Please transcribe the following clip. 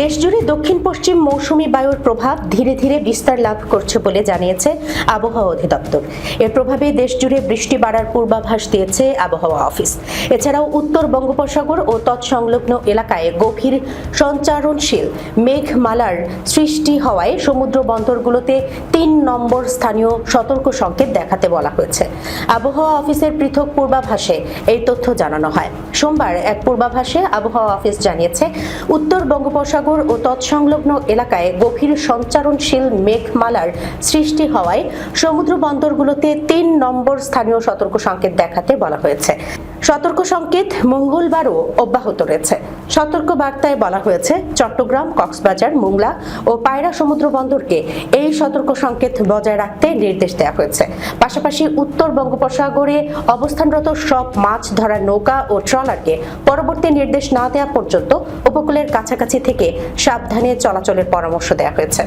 দেশজুড়ে দক্ষিণ পশ্চিম মৌসুমী বায়ুর প্রভাব ধীরে ধীরে বিস্তার লাভ করছে বলে জানিয়েছে আবহাওয়া অধিদপ্তর। এর প্রভাবে দেশজুড়ে বৃষ্টি বাড়ার পূর্বাভাস দিয়েছে আবহাওয়া অফিস। এছাড়াও উত্তর বঙ্গোপসাগর ও তৎসংলগ্ন এলাকায় গভীর সঞ্চারণশীল মেঘমালার সৃষ্টি হওয়ায় সমুদ্র বন্দরগুলোতে ৩ নম্বর স্থানীয় সতর্ক সংকেত দেখাতে বলা হয়েছে। আবহাওয়া অফিসের পৃথক পূর্বাভাসে এই তথ্য জানানো হয়। সোমবার এক পূর্বাভাসে আবহাওয়া অফিস জানিয়েছে, উত্তর বঙ্গোপসাগর ও তৎসংলগ্ন এলাকায় গভীর সঞ্চারণশীল মেঘমালার সৃষ্টি হওয়ায় সমুদ্র বন্দরগুলোতে ৩ নম্বর স্থানীয় সতর্ক সংকেত দেখাতে বলা হয়েছে। সতর্ক সংকেত মঙ্গলবারও অব্যাহত রয়েছে। সতর্ক বার্তায় বলা হয়েছে, চট্টগ্রাম, কক্সবাজার, মোংলা ও পায়রা সমুদ্র বন্দরকে এই সতর্ক সংকেত বজায় রাখতে নির্দেশ দেওয়া হয়েছে। পাশাপাশি উত্তর বঙ্গোপসাগরে অবস্থানরত সব মাছ ধরার নৌকা ও ট্রলারকে পরবর্তী নির্দেশ না দেওয়া পর্যন্ত উপকূলের কাছাকাছি থেকে সাবধানে চলাচলের পরামর্শ দেওয়া হয়েছে।